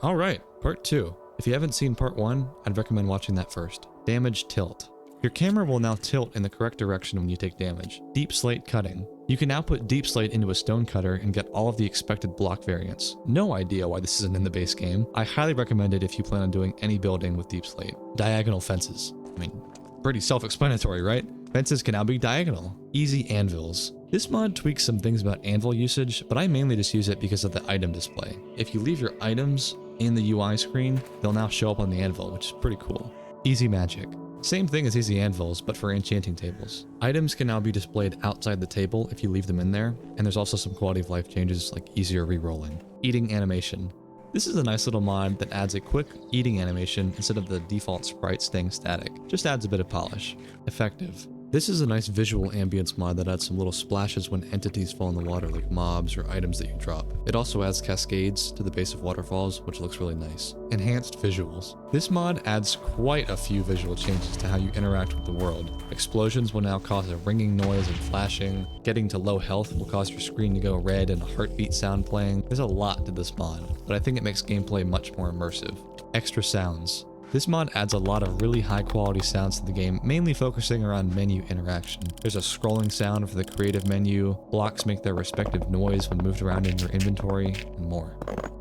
Alright, part 2. If you haven't seen part 1, I'd recommend watching that first. Damage tilt. Your camera will now tilt in the correct direction when you take damage. Deep slate cutting. You can now put deep slate into a stone cutter and get all of the expected block variants. No idea why this isn't in the base game. I highly recommend it if you plan on doing any building with deep slate. Diagonal fences. I mean, pretty self-explanatory, right? Fences can now be diagonal. Easy anvils. This mod tweaks some things about anvil usage, but I mainly just use it because of the item display. If you leave your items in the UI screen, they'll now show up on the anvil, which is pretty cool. Easy magic. Same thing as easy anvils, but for enchanting tables. Items can now be displayed outside the table if you leave them in there, and there's also some quality of life changes like easier re-rolling. Eating animation. This is a nice little mod that adds a quick eating animation instead of the default sprite staying static. Just adds a bit of polish. Effective. This is a nice visual ambience mod that adds some little splashes when entities fall in the water like mobs or items that you drop. It also adds cascades to the base of waterfalls, which looks really nice. Enhanced visuals. This mod adds quite a few visual changes to how you interact with the world. Explosions will now cause a ringing noise and flashing. Getting to low health will cause your screen to go red and a heartbeat sound playing. There's a lot to this mod, but I think it makes gameplay much more immersive. Extra sounds. This mod adds a lot of really high quality sounds to the game, mainly focusing around menu interaction. There's a scrolling sound for the creative menu, blocks make their respective noise when moved around in your inventory, and more.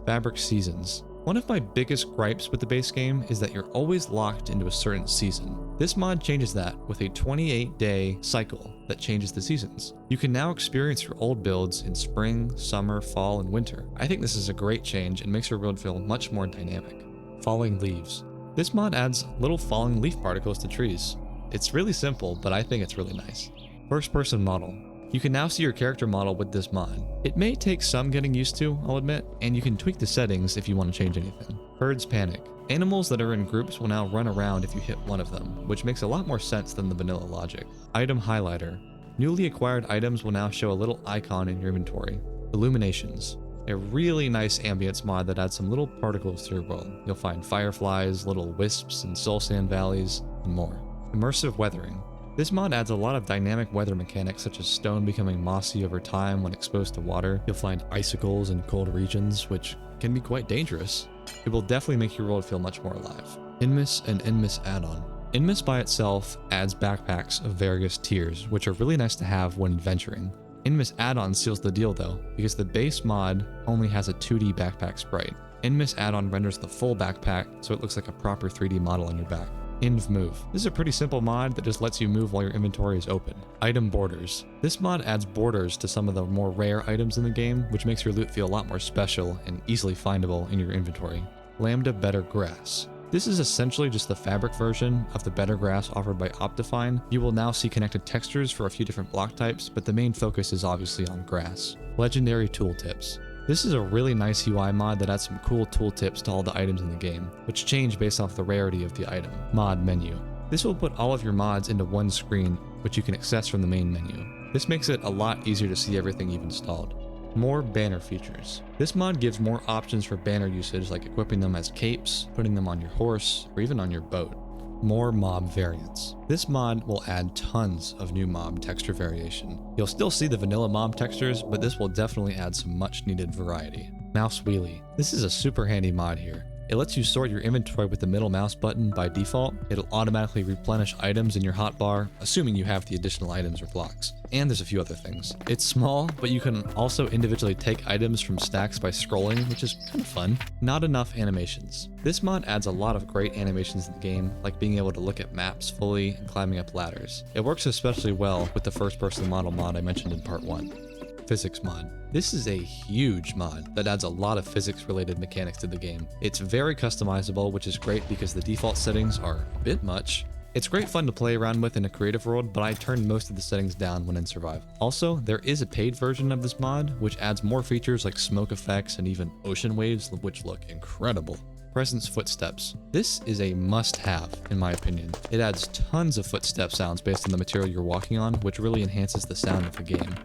Fabric seasons. One of my biggest gripes with the base game is that you're always locked into a certain season. This mod changes that with a 28-day cycle that changes the seasons. You can now experience your old builds in spring, summer, fall, and winter. I think this is a great change and makes your world feel much more dynamic. Falling leaves. This mod adds little falling leaf particles to trees. It's really simple, but I think it's really nice. First person model. You can now see your character model with this mod. It may take some getting used to, I'll admit, and you can tweak the settings if you want to change anything. Herds panic. Animals that are in groups will now run around if you hit one of them, which makes a lot more sense than the vanilla logic. Item highlighter. Newly acquired items will now show a little icon in your inventory. Illuminations. A really nice ambience mod that adds some little particles to your world. You'll find fireflies, little wisps, and soul sand valleys, and more. Immersive weathering. This mod adds a lot of dynamic weather mechanics such as stone becoming mossy over time when exposed to water. You'll find icicles in cold regions, which can be quite dangerous. It will definitely make your world feel much more alive. Inmis and Inmis add-on. Inmis by itself adds backpacks of various tiers, which are really nice to have when adventuring. Inmis add-on seals the deal though, because the base mod only has a 2D backpack sprite. Inmis add-on renders the full backpack so it looks like a proper 3D model on your back. Inv move. This is a pretty simple mod that just lets you move while your inventory is open. Item borders. This mod adds borders to some of the more rare items in the game, which makes your loot feel a lot more special and easily findable in your inventory. Lambda better grass. This is essentially just the fabric version of the better grass offered by Optifine. You will now see connected textures for a few different block types, but the main focus is obviously on grass. Legendary tooltips. This is a really nice UI mod that adds some cool tooltips to all the items in the game, which change based off the rarity of the item. Mod menu. This will put all of your mods into one screen, which you can access from the main menu. This makes it a lot easier to see everything you've installed. More banner features. This mod gives more options for banner usage, like equipping them as capes, putting them on your horse, or even on your boat. More mob variants. This mod will add tons of new mob texture variation. You'll still see the vanilla mob textures, but this will definitely add some much needed variety. Mouse wheelie. This is a super handy mod here. It lets you sort your inventory with the middle mouse button by default. It'll automatically replenish items in your hotbar, assuming you have the additional items or blocks. And there's a few other things. It's small, but you can also individually take items from stacks by scrolling, which is kind of fun. Not enough animations. This mod adds a lot of great animations in the game, like being able to look at maps fully and climbing up ladders. It works especially well with the first-person model mod I mentioned in part 1. Physics mod. This is a huge mod that adds a lot of physics-related mechanics to the game. It's very customizable, which is great because the default settings are a bit much. It's great fun to play around with in a creative world, but I turned most of the settings down when in survival. Also, there is a paid version of this mod, which adds more features like smoke effects and even ocean waves, which look incredible. Presence footsteps. This is a must-have, in my opinion. It adds tons of footstep sounds based on the material you're walking on, which really enhances the sound of the game.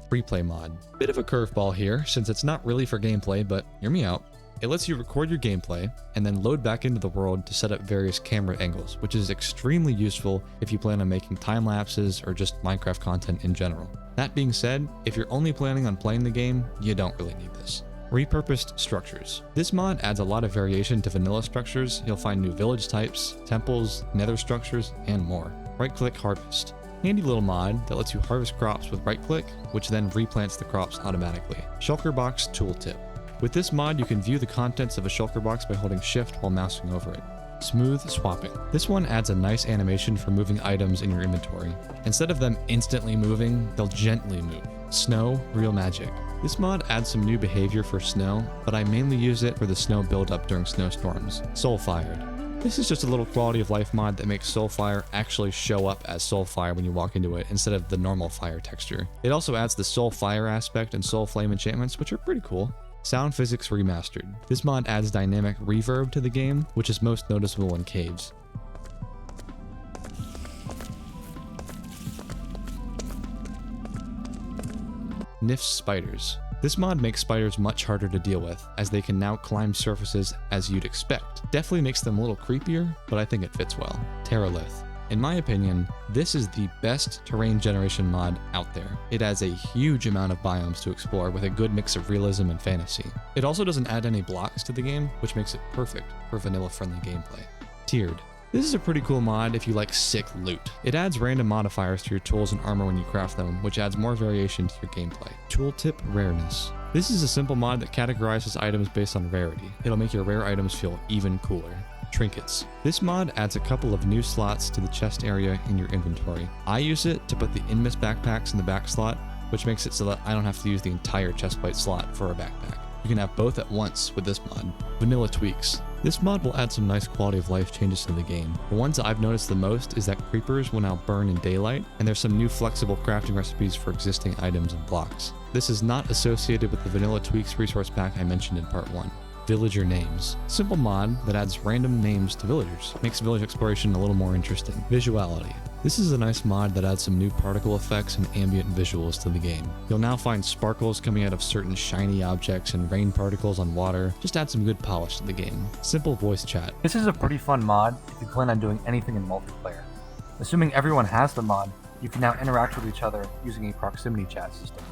Free play mod. Bit of a curveball here, since it's not really for gameplay, but hear me out. It lets you record your gameplay and then load back into the world to set up various camera angles, which is extremely useful if you plan on making time lapses or just Minecraft content in general. That being said, if you're only planning on playing the game, you don't really need this. Repurposed structures. This mod adds a lot of variation to vanilla structures. You'll find new village types, temples, nether structures, and more. Right-click harvest. Handy little mod that lets you harvest crops with right-click, which then replants the crops automatically. Shulker box tooltip. With this mod, you can view the contents of a shulker box by holding shift while mousing over it. Smooth swapping. This one adds a nice animation for moving items in your inventory. Instead of them instantly moving, they'll gently move. Snow, real magic. This mod adds some new behavior for snow, but I mainly use it for the snow buildup during snowstorms. Soulfired. This is just a little quality of life mod that makes Soulfire actually show up as Soulfire when you walk into it instead of the normal fire texture. It also adds the Soulfire aspect and Soulflame enchantments, which are pretty cool. Sound physics remastered. This mod adds dynamic reverb to the game, which is most noticeable in caves. Nif's spiders. This mod makes spiders much harder to deal with, as they can now climb surfaces as you'd expect. Definitely makes them a little creepier, but I think it fits well. Terralith. In my opinion, this is the best terrain generation mod out there. It has a huge amount of biomes to explore with a good mix of realism and fantasy. It also doesn't add any blocks to the game, which makes it perfect for vanilla-friendly gameplay. Tiered. This is a pretty cool mod if you like sick loot. It adds random modifiers to your tools and armor when you craft them, which adds more variation to your gameplay. Tooltip rareness. This is a simple mod that categorizes items based on rarity. It'll make your rare items feel even cooler. Trinkets. This mod adds a couple of new slots to the chest area in your inventory. I use it to put the Inmis backpacks in the back slot, which makes it so that I don't have to use the entire chestplate slot for a backpack. You can have both at once with this mod. Vanilla tweaks. This mod will add some nice quality of life changes to the game. The ones that I've noticed the most is that creepers will now burn in daylight, and there's some new flexible crafting recipes for existing items and blocks. This is not associated with the vanilla tweaks resource pack I mentioned in part 1. Villager names. Simple mod that adds random names to villagers. Makes village exploration a little more interesting. Visuality. This is a nice mod that adds some new particle effects and ambient visuals to the game. You'll now find sparkles coming out of certain shiny objects and rain particles on water. Just add some good polish to the game. Simple voice chat. This is a pretty fun mod if you plan on doing anything in multiplayer. Assuming everyone has the mod, you can now interact with each other using a proximity chat system.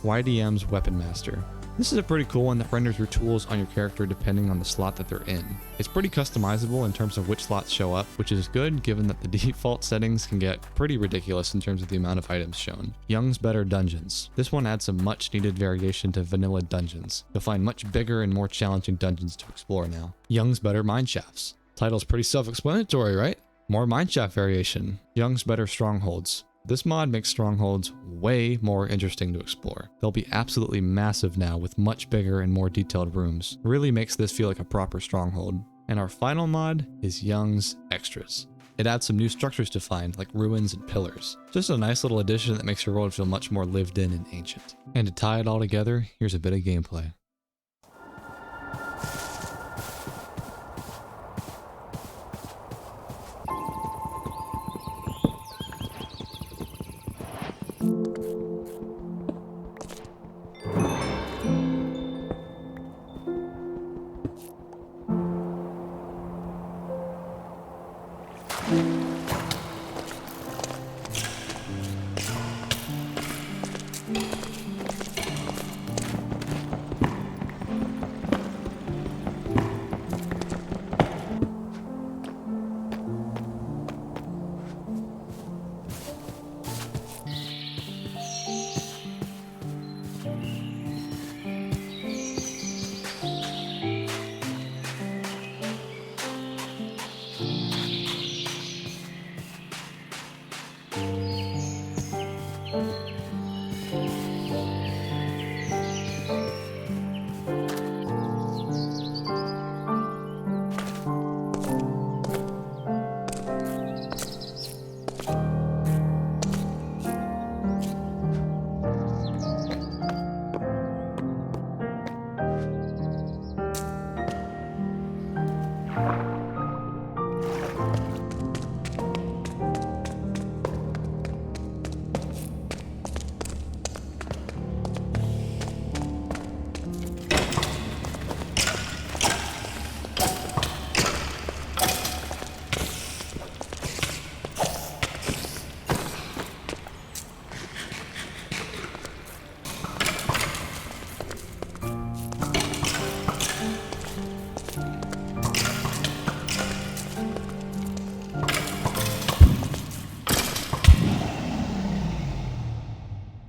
YDM's Weapon Master. This is a pretty cool one that renders your tools on your character depending on the slot that they're in. It's pretty customizable in terms of which slots show up, which is good given that the default settings can get pretty ridiculous in terms of the amount of items shown. Young's Better Dungeons. This one adds some much needed variation to vanilla dungeons. You'll find much bigger and more challenging dungeons to explore now. Young's Better Mineshafts. Title's pretty self-explanatory, right? More mineshaft variation. Young's Better Strongholds. This mod makes strongholds way more interesting to explore. They'll be absolutely massive now with much bigger and more detailed rooms. Really makes this feel like a proper stronghold. And our final mod is Young's Extras. It adds some new structures to find, like ruins and pillars. Just a nice little addition that makes your world feel much more lived in and ancient. And to tie it all together, here's a bit of gameplay.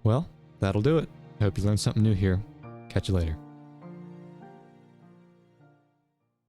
Well, that'll do it. I hope you learned something new here. Catch you later.